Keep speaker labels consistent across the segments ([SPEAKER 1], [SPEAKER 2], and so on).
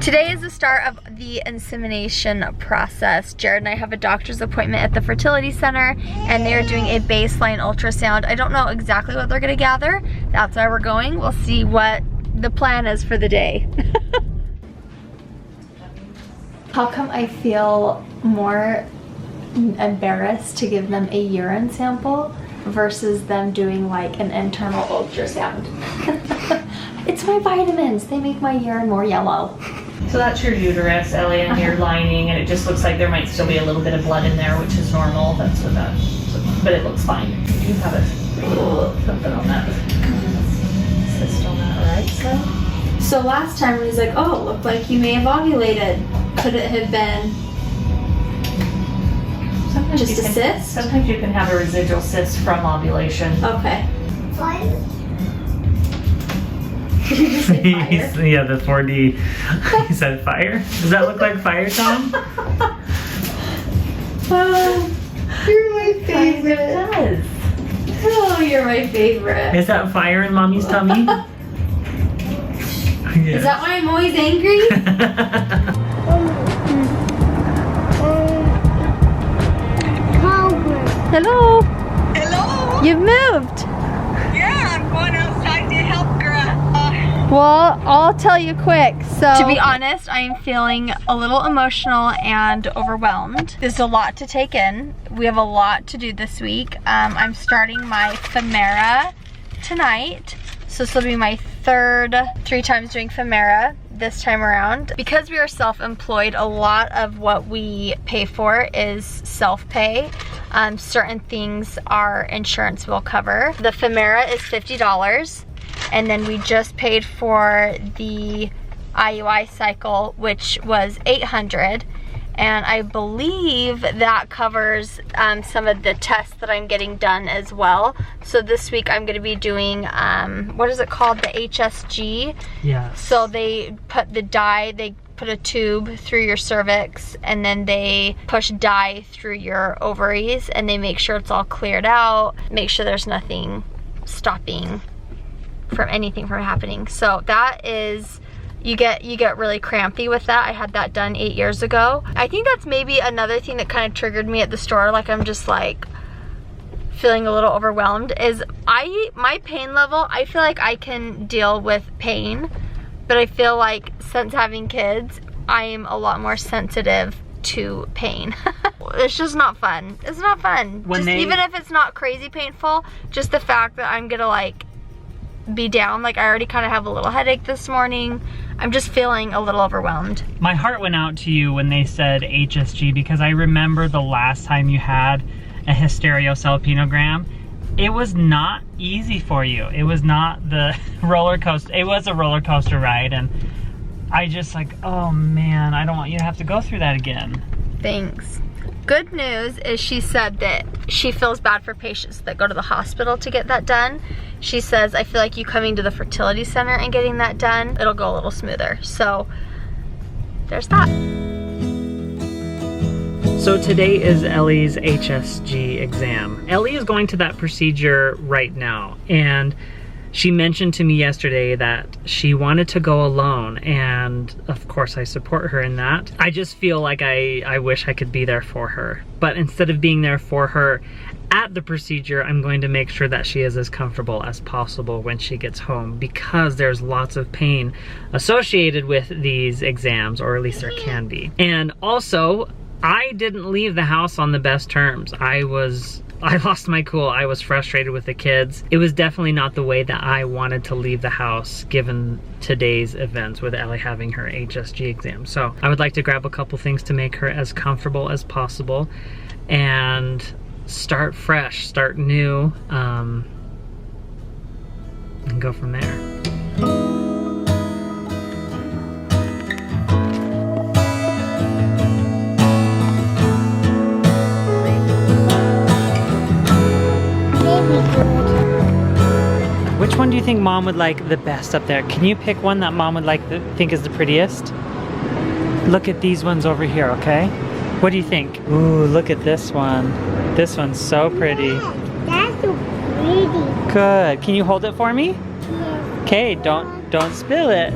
[SPEAKER 1] Today is the start of the insemination process. Jared and I have a doctor's appointment at the Fertility Center, and they are doing a baseline ultrasound. I don't know exactly what they're gonna gather. That's why we're going. We'll see what the plan is for the day. How come I feel more embarrassed to give them a urine sample versus them doing like an internal ultrasound? It's my vitamins. They make my urine more yellow.
[SPEAKER 2] So that's your uterus, Ellie, and your lining, and it just looks like there might still be a little bit of blood in there, which is normal. That's what that, but it looks fine. You have something on that. Cyst on that right side.
[SPEAKER 1] So last time he was like, oh, it looked like you may have ovulated. Could it have been
[SPEAKER 2] Sometimes
[SPEAKER 1] just a cyst?
[SPEAKER 2] Sometimes you can have a residual cyst from ovulation.
[SPEAKER 1] Okay.
[SPEAKER 3] Fire.
[SPEAKER 1] Did you just say fire?
[SPEAKER 4] Yeah, the 4D. He said fire. Does that look like fire, Tom?
[SPEAKER 1] Oh, you're my favorite.
[SPEAKER 2] It does.
[SPEAKER 1] Oh, you're my favorite.
[SPEAKER 4] Is that fire in Mommy's tummy?
[SPEAKER 1] Is that why I'm always angry? Hello.
[SPEAKER 3] Hello?
[SPEAKER 1] You've moved.
[SPEAKER 3] Yeah, I'm going outside to help Gra.
[SPEAKER 1] Well, I'll tell you quick. So, to be honest, I am feeling a little emotional and overwhelmed. There's a lot to take in. We have a lot to do this week. I'm starting my Femera tonight. So this will be my third 3 times doing Femera this time around. Because we are self-employed, a lot of what we pay for is self-pay. Certain things our insurance will cover. The Femera is $50, and then we just paid for the IUI cycle, which was $800. And I believe that covers some of the tests that I'm getting done as well. So this week I'm gonna be doing, what is it called? The HSG.
[SPEAKER 4] Yeah.
[SPEAKER 1] So they put the dye, they put a tube through your cervix, and then they push dye through your ovaries, and they make sure it's all cleared out, make sure there's nothing stopping from anything from happening. So that is, you get really crampy with that. I had that done 8 years ago. I think that's maybe another thing that kind of triggered me at the store. Like, I'm just like feeling a little overwhelmed, is my pain level, I feel like I can deal with pain, but I feel like since having kids, I am a lot more sensitive to pain. It's just not fun. It's not fun. Even if it's not crazy painful, just the fact that I'm gonna like be down. Like, I already kind of have a little headache this morning. I'm just feeling a little overwhelmed.
[SPEAKER 4] My heart went out to you when they said HSG, because I remember the last time you had a hysterosalpingogram. It was not easy for you. It was not the roller coaster. It was a roller coaster ride, and I just like, oh man, I don't want you to have to go through that again.
[SPEAKER 1] Thanks. Good news is she said that she feels bad for patients that go to the hospital to get that done. She says, I feel like you coming to the Fertility Center and getting that done, it'll go a little smoother. So there's that.
[SPEAKER 4] So today is Ellie's HSG exam. Ellie is going to that procedure right now, and she mentioned to me yesterday that she wanted to go alone, and of course I support her in that. I just feel like I wish I could be there for her. But instead of being there for her at the procedure, I'm going to make sure that she is as comfortable as possible when she gets home, because there's lots of pain associated with these exams, or at least there can be. And also, I didn't leave the house on the best terms. I lost my cool. I was frustrated with the kids. It was definitely not the way that I wanted to leave the house given today's events with Ellie having her HSG exam. So I would like to grab a couple things to make her as comfortable as possible and start fresh, start new, and go from there. Which one do you think Mom would like the best up there? Can you pick one that Mom would like think is the prettiest? Look at these ones over here, okay? What do you think? Ooh, look at this one. This one's so pretty.
[SPEAKER 3] That's so pretty.
[SPEAKER 4] Good. Can you hold it for me?
[SPEAKER 3] Yes.
[SPEAKER 4] Okay, don't spill it.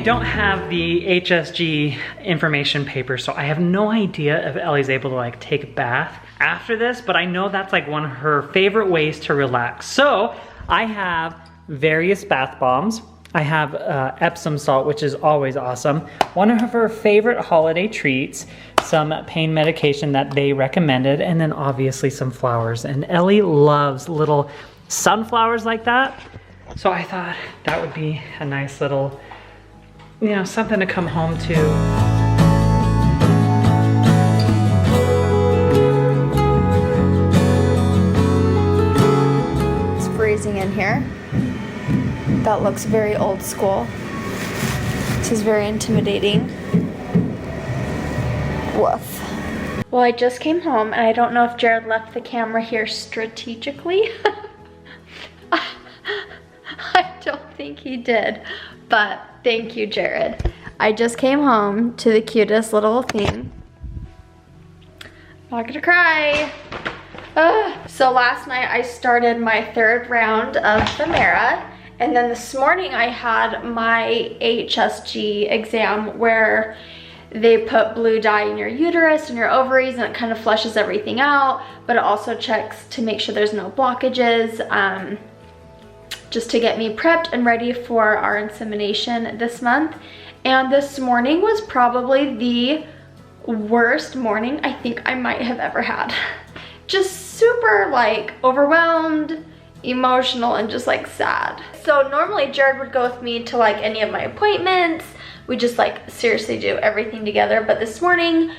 [SPEAKER 4] don't have the HSG information paper, so I have no idea if Ellie's able to like take a bath after this, but I know that's like one of her favorite ways to relax. So I have various bath bombs. I have Epsom salt, which is always awesome. One of her favorite holiday treats, some pain medication that they recommended, and then obviously some flowers. And Ellie loves little sunflowers like that. So I thought that would be a nice little, you know, something to come home to.
[SPEAKER 1] It's freezing in here. That looks very old school. This is very intimidating. Woof. Well, I just came home and I don't know if Jared left the camera here strategically. I don't think he did, but thank you, Jared. I just came home to the cutest little thing. Not gonna cry. So last night I started my 3rd round of Femera, and then this morning I had my HSG exam where they put blue dye in your uterus and your ovaries, and it kind of flushes everything out, but it also checks to make sure there's no blockages, just to get me prepped and ready for our insemination this month. And this morning was probably the worst morning I think I might have ever had. Just super like overwhelmed, emotional, and just like sad. So normally Jared would go with me to like any of my appointments. We just like seriously do everything together, but this morning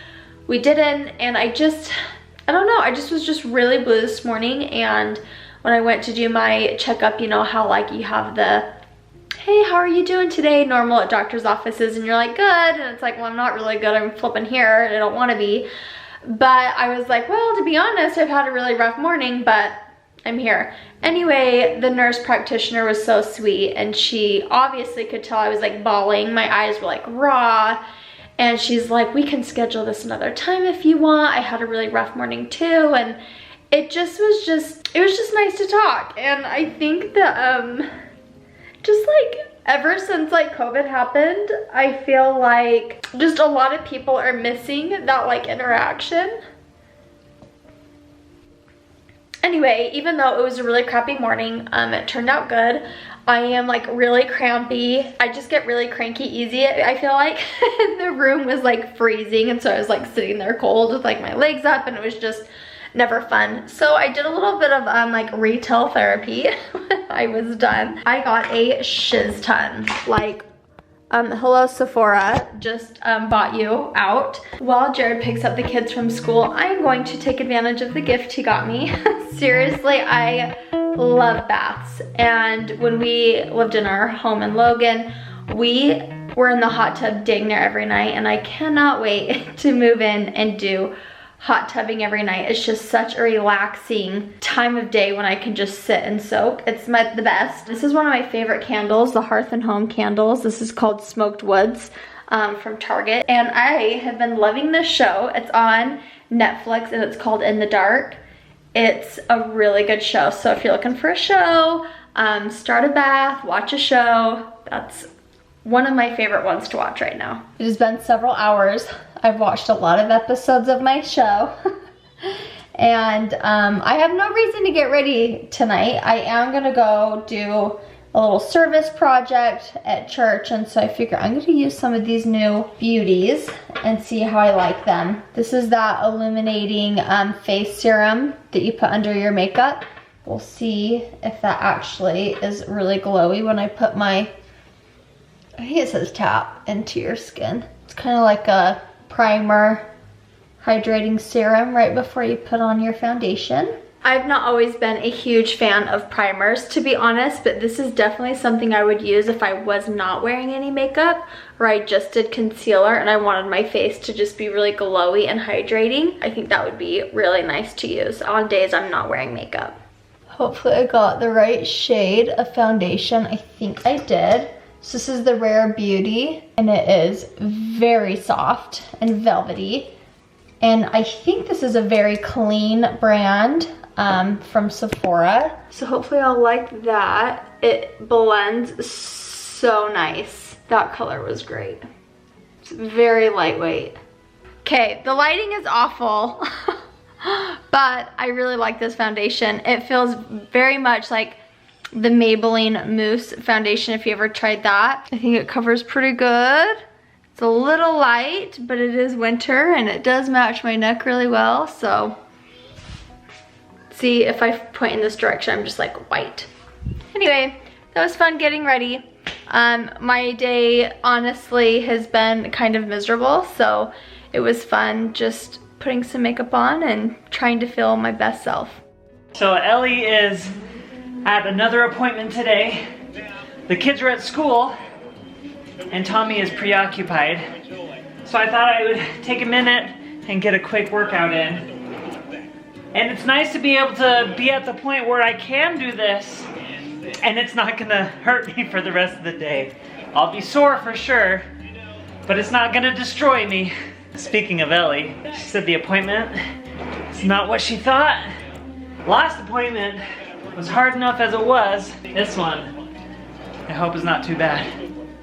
[SPEAKER 1] we didn't, and I don't know, I just was just really blue this morning. And when I went to do my checkup, you know how like you have the, hey, how are you doing today, normal at doctor's offices, and you're like, good, and it's like, well, I'm not really good, I'm flipping here, and I don't want to be. But I was like, well, to be honest, I've had a really rough morning, but I'm here. Anyway, the nurse practitioner was so sweet, and she obviously could tell I was like bawling. My eyes were like raw, and she's like, we can schedule this another time if you want. I had a really rough morning too, and it was just nice to talk. And I think that just like ever since like COVID happened, I feel like just a lot of people are missing that like interaction. Anyway, even though it was a really crappy morning, it turned out good. I am like really crampy. I just get really cranky easy, I feel like. The room was like freezing, and so I was like sitting there cold with like my legs up, and it was just never fun. So I did a little bit of like retail therapy when I was done. I got a shiz ton. Like, hello Sephora, just bought you out. While Jared picks up the kids from school, I'm going to take advantage of the gift he got me. Seriously, I love baths. And when we lived in our home in Logan, we were in the hot tub dang near every night, and I cannot wait to move in and do hot tubbing every night. It's just such a relaxing time of day when I can just sit and soak. It's the best. This is one of my favorite candles, the Hearth and Home candles. This is called Smoked Woods from Target. And I have been loving this show. It's on Netflix and it's called In the Dark. It's a really good show. So if you're looking for a show, start a bath, watch a show. That's one of my favorite ones to watch right now. It has been several hours. I've watched a lot of episodes of my show. And I have no reason to get ready tonight. I am gonna go do a little service project at church, and so I figure I'm gonna use some of these new beauties and see how I like them. This is that illuminating face serum that you put under your makeup. We'll see if that actually is really glowy when I put my, I think it says tap into your skin. It's kind of like a primer hydrating serum right before you put on your foundation. I've not always been a huge fan of primers, to be honest, but this is definitely something I would use if I was not wearing any makeup, or I just did concealer and I wanted my face to just be really glowy and hydrating. I think that would be really nice to use on days I'm not wearing makeup. Hopefully I got the right shade of foundation. I think I did. So this is the Rare Beauty, and it is very soft and velvety. And I think this is a very clean brand from Sephora. So hopefully I'll like that. It blends so nice. That color was great. It's very lightweight. Okay, the lighting is awful, but I really like this foundation. It feels very much like the Maybelline Mousse foundation, if you ever tried that. I think it covers pretty good. It's a little light, but it is winter and it does match my neck really well, so. See, if I point in this direction, I'm just like white. Anyway, that was fun getting ready. My day honestly has been kind of miserable, so it was fun just putting some makeup on and trying to feel my best self.
[SPEAKER 4] So Ellie is at another appointment today. The kids are at school and Tommy is preoccupied. So I thought I would take a minute and get a quick workout in. And it's nice to be able to be at the point where I can do this and it's not gonna hurt me for the rest of the day. I'll be sore for sure, but it's not gonna destroy me. Speaking of Ellie, she said the appointment is not what she thought. Last appointment was hard enough as it was. This one, I hope is not too bad.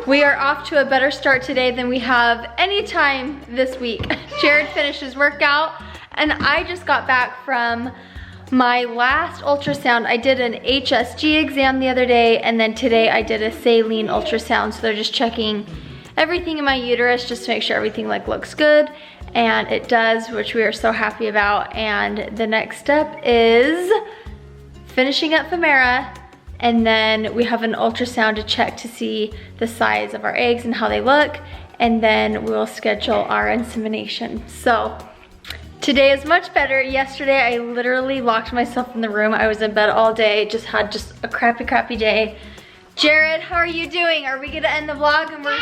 [SPEAKER 1] We are off to a better start today than we have any time this week. Jared finished his workout and I just got back from my last ultrasound. I did an HSG exam the other day and then today I did a saline ultrasound. So they're just checking everything in my uterus just to make sure everything looks good, and it does, which we are so happy about. And the next step is finishing up Femera, and then we have an ultrasound to check to see the size of our eggs and how they look, and then we will schedule our insemination. So today is much better. Yesterday I literally locked myself in the room. I was in bed all day, had a crappy day. Jared, how are you doing? Are we gonna end the vlog and we're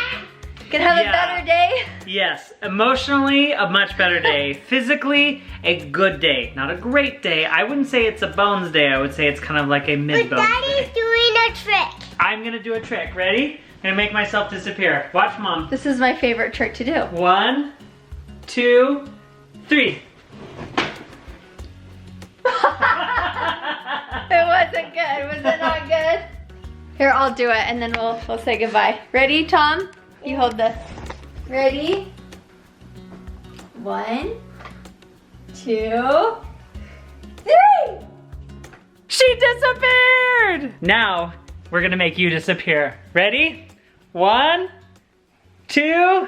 [SPEAKER 1] gonna have a better day?
[SPEAKER 4] Yes, emotionally a much better day. Physically a good day, not a great day. I wouldn't say it's a bones day. I would say it's kind of like a mid-bones day.
[SPEAKER 3] But Daddy's doing a trick.
[SPEAKER 4] I'm gonna do a trick. Ready? I'm gonna make myself disappear. Watch, Mom.
[SPEAKER 1] This is my favorite trick to do.
[SPEAKER 4] 1, 2, 3.
[SPEAKER 1] It wasn't good. Was it not good? Here, I'll do it and then we'll say goodbye. Ready, Tom? You hold this. Ready? 1, 2, 3.
[SPEAKER 4] She disappeared! Now, we're gonna make you disappear. Ready? 1, 2,